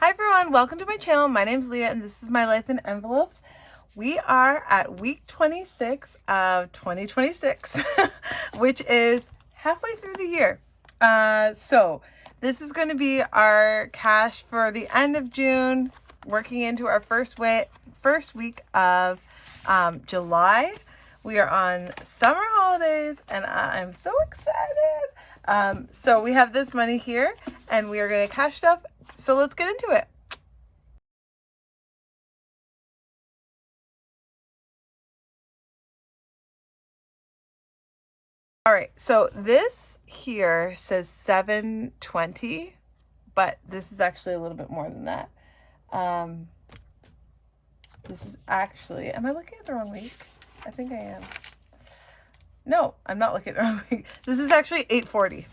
Hi everyone, welcome to my channel. My name's Leah and this is my life in envelopes. We are at week 26 of 2026, which is halfway through the year. So this is going to be our cash for the end of June, working into our first week of July. We are on summer holidays and I'm so excited. So we have this money here and we are going to cash it up. So let's get into it. All right, so this here says 720, but this is actually a little bit more than that. This is actually, am I looking at the wrong week? I think I am. No, I'm not looking at the wrong week. This is actually 840.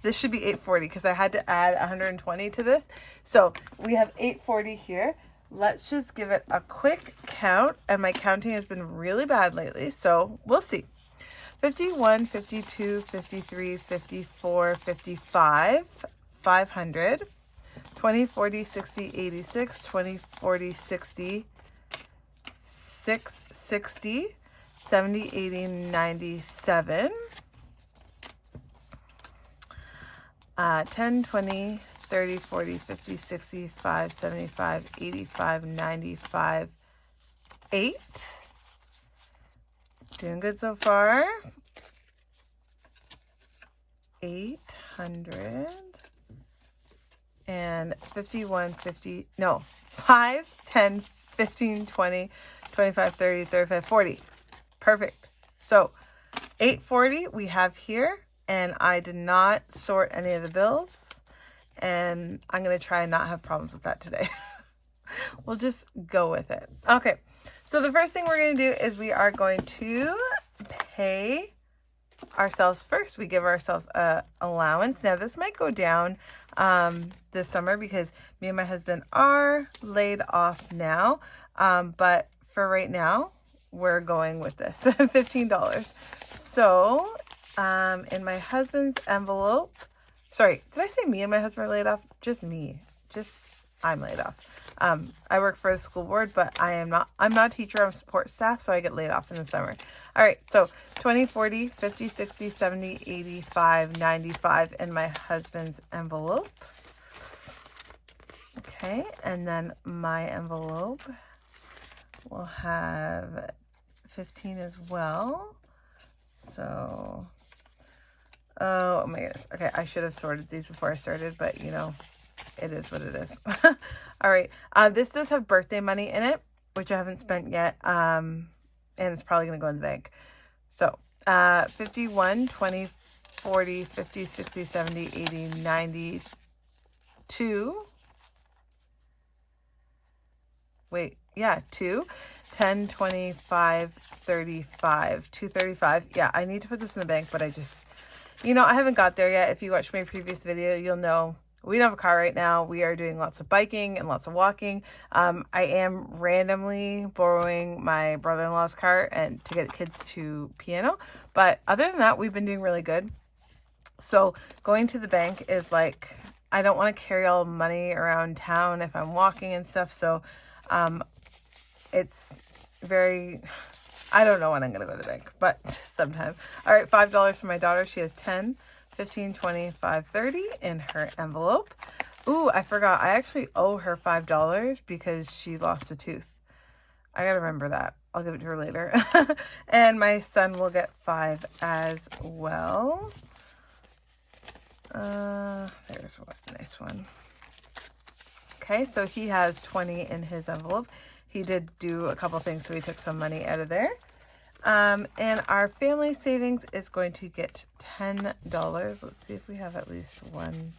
This should be 840 because I had to add 120 to this. So we have 840 here. Let's just give it a quick count. And my counting has been really bad lately, so we'll see. 51, 52, 53, 54, 55, 500, 20, 40, 60, 86, 20, 40, 60, 660, 70, 80, 97, 10, 20, 30, 40, 50, 65, 75, 85, 95, 8. Doing good so far. 800 and 51, 50, no, 5, 10, 15, 20, 25, 30, 35, 40. Perfect. So 840 we have here, and I did not sort any of the bills, and I'm going to try and not have problems with that today. We'll just go with it. Okay. So the first thing we're going to do is we are going to pay ourselves first. We give ourselves a allowance. Now this might go down this summer because me and my husband are laid off now. But for right now, we're going with this $15. So in my husband's envelope, sorry, did I say me and my husband are laid off? Just me. I'm laid off. I work for the school board, but I'm not a teacher. I'm support staff, so I get laid off in the summer. All right, so 20, 40, 50, 60, 70, 85, 95 in my husband's envelope. Okay, and then my envelope will have 15 as well. So, oh my goodness. Okay, I should have sorted these before I started, but you know, it is what it is. All right. This does have birthday money in it, which I haven't spent yet. And it's probably going to go in the bank. So 51, 20, 40, 50, 60, 70, 80, 92. Wait, yeah, 2, 10, 25, 35, 235. Yeah, I need to put this in the bank, but I just, you know, I haven't got there yet. If you watched my previous video, you'll know we don't have a car right now. We are doing lots of biking and lots of walking. I am randomly borrowing my brother-in-law's car and to get kids to piano. But other than that, we've been doing really good. So going to the bank is like, I don't want to carry all the money around town if I'm walking and stuff. So it's very, I don't know when I'm going to go to the bank, but sometime. All right, $5 for my daughter. She has 10. 15, 25, 30 in her envelope. Ooh, I forgot. I actually owe her $5 because she lost a tooth. I gotta remember that. I'll give it to her later. And my son will get 5 as well. There's one nice one. Okay, so he has 20 in his envelope. He did do a couple things, so he took some money out of there. And our family savings is going to get $10. Let's see if we have at least one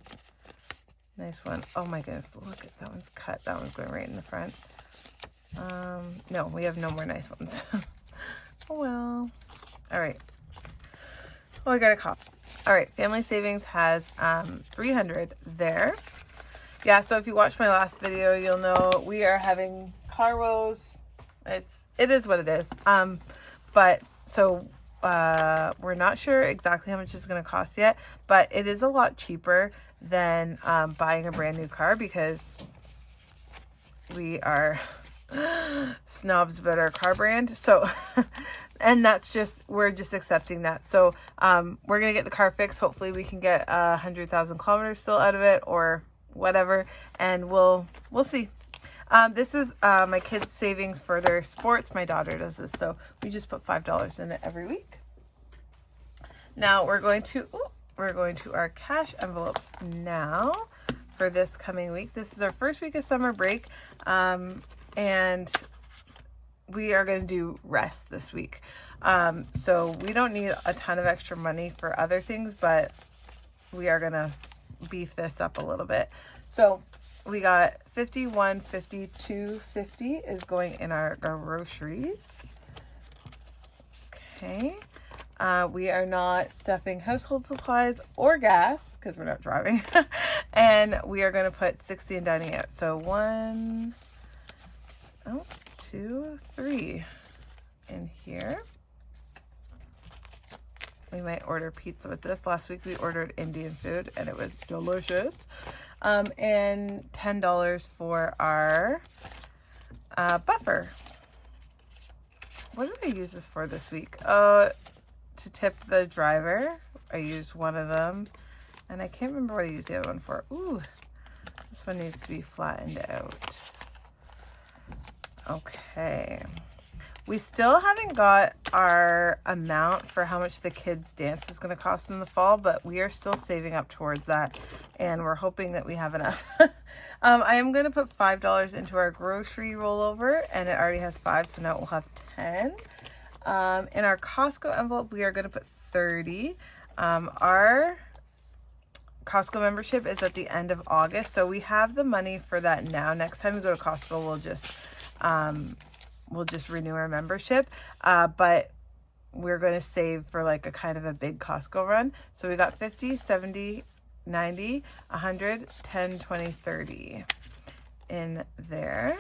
nice one. Oh my goodness, look at that one's cut. That one's going right in the front. No, we have no more nice ones. Oh well. All right. Oh, I got a cough. All right, family savings has 300 there. Yeah, so if you watched my last video, you'll know we are having car woes. It is what it is. But so we're not sure exactly how much it's going to cost yet, but it is a lot cheaper than buying a brand new car because we are snobs about our car brand. So, and that's just, we're just accepting that. So, we're going to get the car fixed. Hopefully we can get 100,000 kilometers still out of it or whatever. And we'll see. This is my kids' savings for their sports. My daughter does this. So we just put $5 in it every week. Now we're going to our cash envelopes now for this coming week. This is our first week of summer break. And we are going to do rest this week. So we don't need a ton of extra money for other things, but we are going to beef this up a little bit. So we got $51, $52, $50 is going in our groceries. Okay. We are not stuffing household supplies or gas because we're not driving. And we are going to put 60 in dining out. So 1, 2, 3 in here. We might order pizza with this. Last week we ordered Indian food and it was delicious. And $10 for our buffer. What did I use this for this week? To tip the driver. I used one of them. And I can't remember what I used the other one for. Ooh, this one needs to be flattened out. Okay. We still haven't got our amount for how much the kids' dance is going to cost in the fall, but we are still saving up towards that, and we're hoping that we have enough. I am going to put $5 into our grocery rollover, and it already has 5, so now we'll have 10. In our Costco envelope, we are going to put 30. Our Costco membership is at the end of August, so we have the money for that now. Next time we go to Costco, we'll just renew our membership, but we're going to save for like a kind of a big Costco run. So we got 50, 70, 90, 100, 10, 20, 30 in there.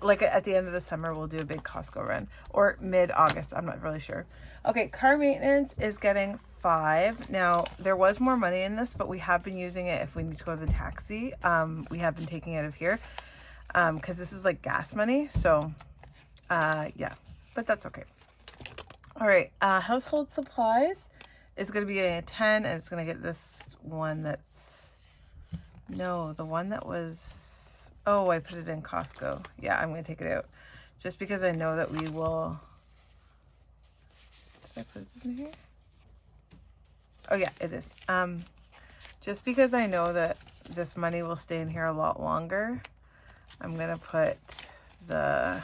Like at the end of the summer, we'll do a big Costco run, or mid-August. I'm not really sure. Okay, car maintenance is getting 5. Now, there was more money in this, but we have been using it if we need to go to the taxi. We have been taking it out of here because this is like gas money. So, yeah, but that's okay. All right, household supplies is going to be a 10, and it's going to get this one the one that was, oh, I put it in Costco. Yeah, I'm going to take it out just because I know that we will. Did I put it in here? Oh, yeah, it is. Just because I know that this money will stay in here a lot longer, I'm going to put the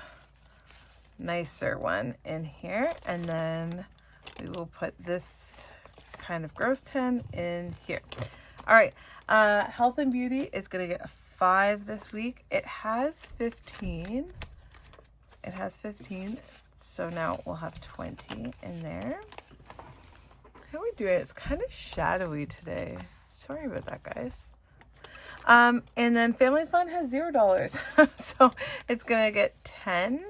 nicer one in here, and then we will put this kind of gross 10 in here. All right, health and beauty is going to get a 5 this week. It has 15. So now we'll have 20 in there. How are we doing? It's kind of shadowy today. Sorry about that, guys. And then family fun has $0. So it's going to get 10.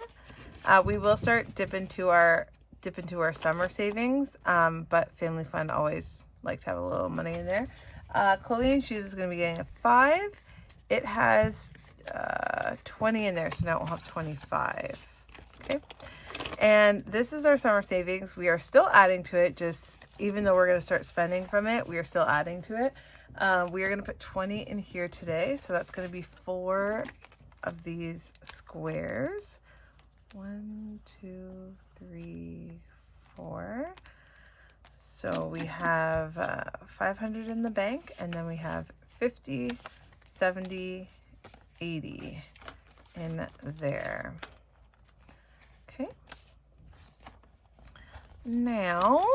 We will start dip into our summer savings. But family fun always like to have a little money in there. Clothing and shoes is going to be getting a 5. It has 20 in there, so now we'll have 25. Okay. And this is our summer savings. We are still adding to it, just even though we're going to start spending from it, we are still adding to it. We are going to put 20 in here today. So that's going to be 4 of these squares. 1, 2, 3, 4. So we have 500 in the bank, and then we have 50, 70, 80 in there. Okay. Now,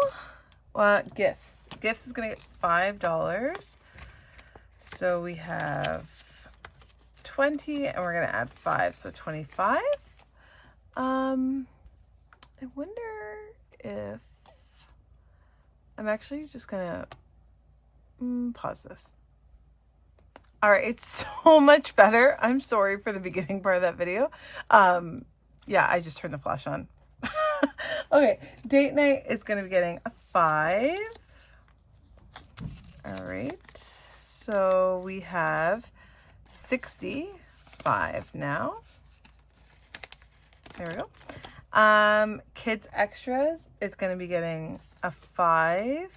gifts. Gifts is going to get $5. So we have 20, and we're going to add 5, so 25. I wonder if I'm actually just going to pause this. All right, it's so much better. I'm sorry for the beginning part of that video. Yeah, I just turned the flash on. Okay, date night is going to be getting a 5. All right, so we have 60 5 now. There we go. Kids Extras is going to be getting a 5.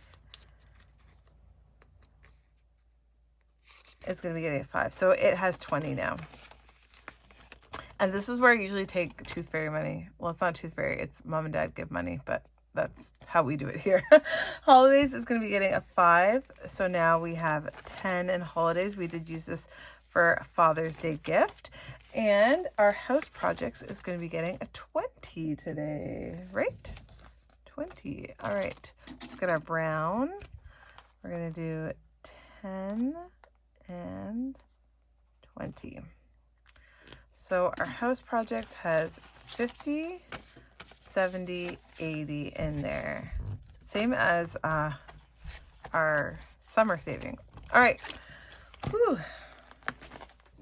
It's going to be getting a 5. So it has 20 now. And this is where I usually take Tooth Fairy money. Well, it's not Tooth Fairy. It's Mom and Dad give money, but that's how we do it here. Holidays is going to be getting a 5. So now we have 10 in holidays. We did use this for Father's Day gift. And our house projects is going to be getting a 20 today, right? 20. All right. Let's get our brown. We're going to do 10 and 20. So our house projects has 50, 70, 80 in there. Same as our summer savings. All right. Whew.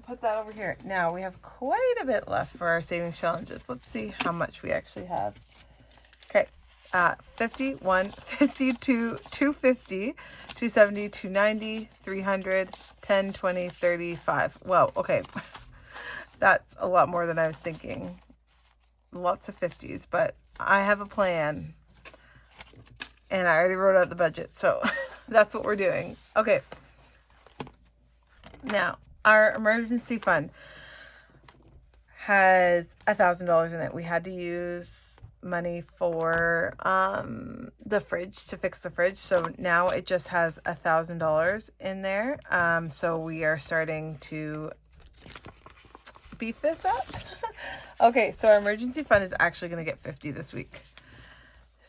Put that over here. Now we have quite a bit left for our savings challenges. Let's see how much we actually have. Okay. 50, 150, 250, 270, 290, 300, 10, 20, 35. Well, okay. That's a lot more than I was thinking. Lots of 50s, but I have a plan. And I already wrote out the budget, so that's what we're doing. Okay. Now, our emergency fund has $1,000 in it. We had to use money for the fridge, to fix the fridge. So now it just has $1,000 in there. So we are starting to beef this up. Okay, so our emergency fund is actually going to get 50 this week.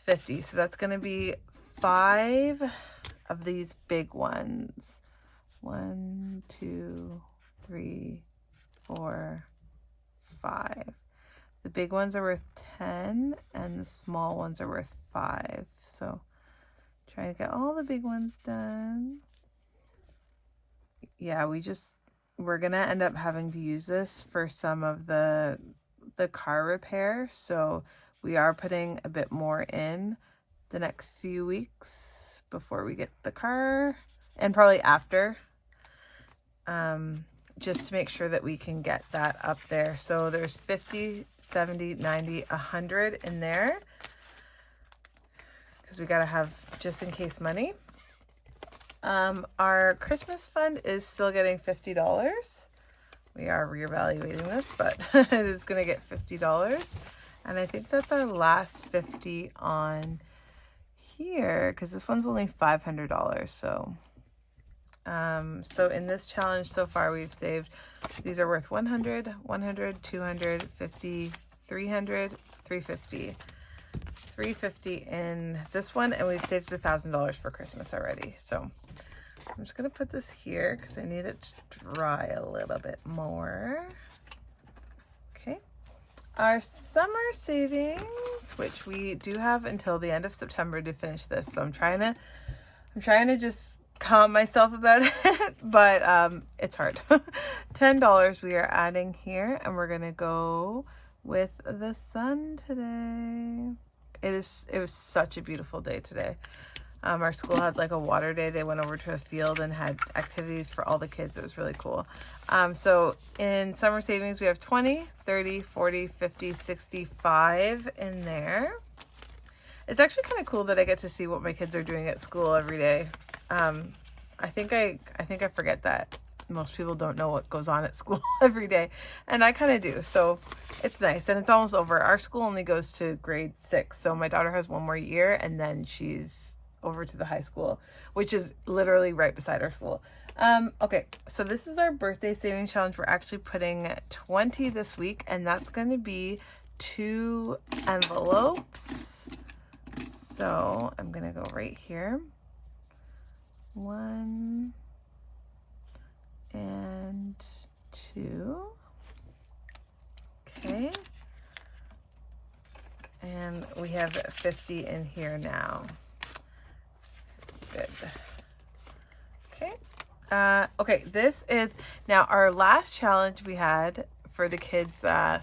50. So that's going to be 5 of these big ones. 1, 2, 3, 4, 5. The big ones are worth 10 and the small ones are worth 5. So trying to get all the big ones done. Yeah, we're going to end up having to use this for some of the car repair. So we are putting a bit more in the next few weeks before we get the car, and probably after, just to make sure that we can get that up there. So there's 50, 70, 90, 100 in there, because we got to have just in case money. Our Christmas fund is still getting $50. We are reevaluating this, but it is going to get $50. And I think that's our last 50 on here, because this one's only $500. So in this challenge so far, we've saved, these are worth 100, 100, 200, 50, 300, 350. 350 in this one, and we've saved $1,000 for Christmas already. So I'm just gonna put this here because I need it to dry a little bit more. Okay, our summer savings, which we do have until the end of September to finish this. So I'm trying to just calm myself about it, but it's hard. $10 we are adding here, and we're gonna go with the sun today. It was such a beautiful day today. Our school had like a water day. They went over to a field and had activities for all the kids. It was really cool. So in summer savings, we have 20, 30, 40, 50, 65 in there. It's actually kind of cool that I get to see what my kids are doing at school every day. I think I forget that most people don't know what goes on at school every day, and I kind of do. So it's nice, and it's almost over. Our school only goes to grade 6, so my daughter has one more year, and then she's over to the high school, which is literally right beside our school. Okay, so this is our birthday savings challenge. We're actually putting 20 this week, and that's going to be 2 envelopes. So I'm going to go right here. 1 and 2. Okay. And we have 50 in here now. Good. Okay. Okay, this is now our last challenge we had for the kids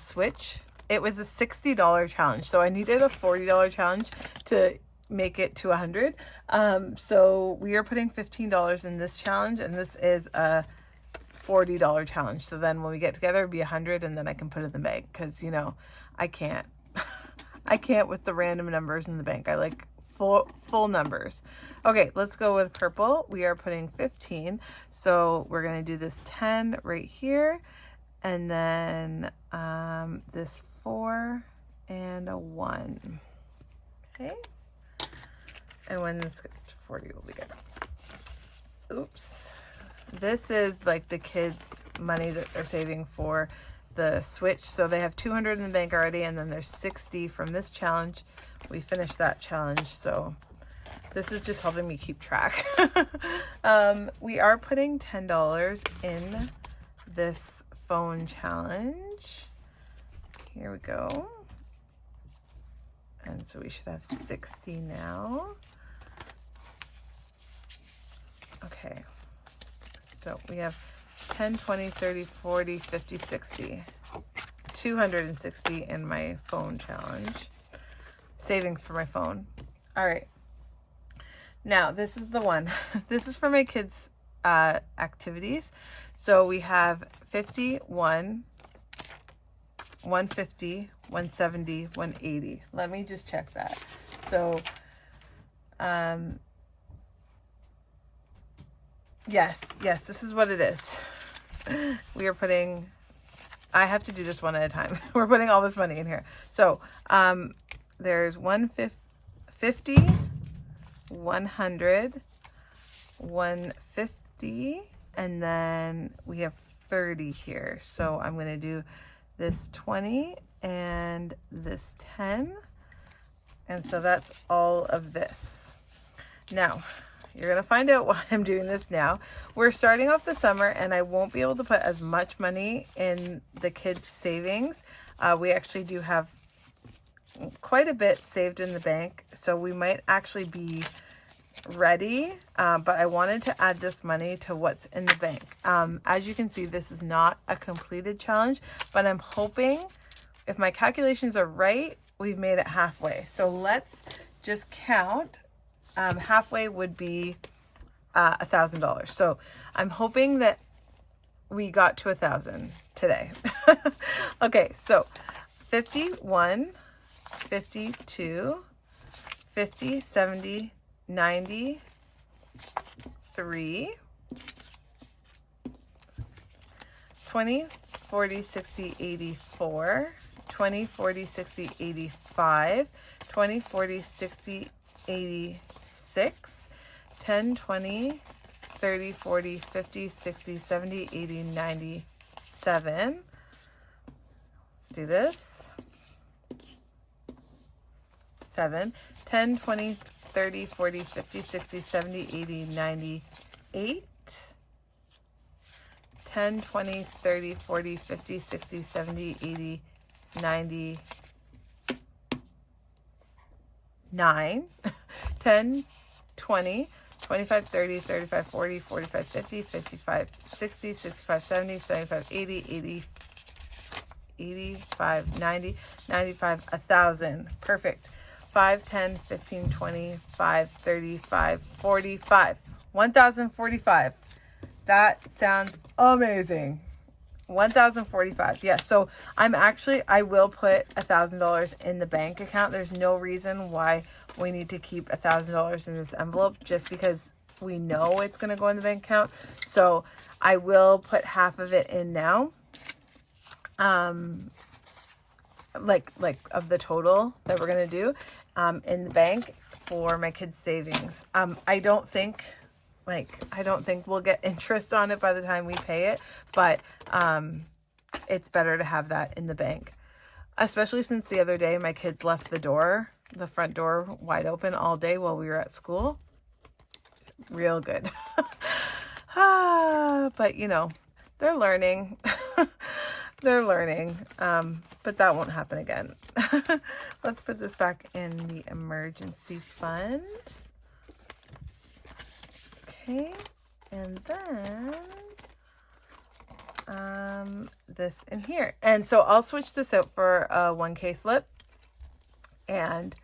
Switch. It was a $60 challenge. So I needed a $40 challenge to make it to 100. So we are putting $15 in this challenge, and this is a $40 challenge. So then when we get together, it'll be 100, and then I can put it in the bank, because, you know, I can't. I can't with the random numbers in the bank. I like full numbers. Okay, let's go with purple. We are putting 15. So we're going to do this 10 right here, and then this 4 and a 1. Okay. And when this gets to 40, we'll be good. Oops. This is like the kids' money that they're saving for the Switch. So they have 200 in the bank already, and then there's 60 from this challenge. We finished that challenge, so this is just helping me keep track. We are putting $10 in this phone challenge. Here we go. And so we should have 60 now. Okay. So we have 10, 20, 30, 40, 50, 60. 260 in my phone challenge. Saving for my phone. All right. Now, this is the one. This is for my kids' activities. So we have 51, 150, 170, 180. Let me just check that. So, yes, this is what it is. We are putting, I have to do this one at a time. We're putting all this money in here. So, there's 150, 100, 150, and then we have 30 here. So I'm going to do this 20 and this 10. And so that's all of this. Now, you're going to find out why I'm doing this now. We're starting off the summer, and I won't be able to put as much money in the kids' savings. We actually do have quite a bit saved in the bank, so we might actually be ready, but I wanted to add this money to what's in the bank. As you can see, this is not a completed challenge, but I'm hoping, if my calculations are right, we've made it halfway. So let's just count. Halfway would be $1,000. So I'm hoping that we got to 1,000 today. Okay, so 51, 52, 50, 70, 90, 3, 20, 40, 60, 84, 20, 40, 60, 85, 20, 40, 60, 86, 10, 20, 30, 40, 50, 60, 70, 80, 97. Let's do this. 7, 10, 20, 30, 40, 50, 60, 70, 80, 98. 10, 20, 30, 40, 50, 60, 70, 80, 99. 10, 20, 25, 30, 35, 40, 45, 50, 55, 60, 65, 70, 75, 80, 80, 85, 90, 95, 1,000. Perfect. 5, 10, 15, 25, 35, 45. 1,045. That sounds amazing. 1,045. Yes. So I will put $1,000 in the bank account. There's no reason why we need to keep $1,000 in this envelope, just because we know it's going to go in the bank account. So I will put half of it in now. Like of the total that we're going to do, in the bank for my kids' savings. I don't think we'll get interest on it by the time we pay it, but it's better to have that in the bank, especially since the other day my kids left the front door wide open all day while we were at school. Real good. But you know, they're learning. They're learning, but that won't happen again. Let's put this back in the emergency fund. Okay, and then this in here. And so I'll switch this out for a 1K slip, and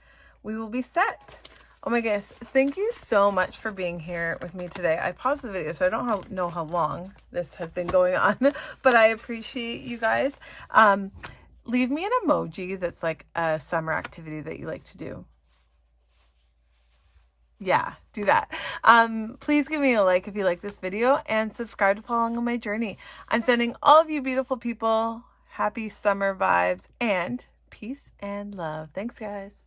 we will be set. Oh my goodness. Thank you so much for being here with me today. I paused the video, so I don't know how long this has been going on, but I appreciate you guys. Leave me an emoji that's like a summer activity that you like to do. Yeah, do that. Please give me a like if you like this video and subscribe to follow along on my journey. I'm sending all of you beautiful people happy summer vibes and peace and love. Thanks, guys.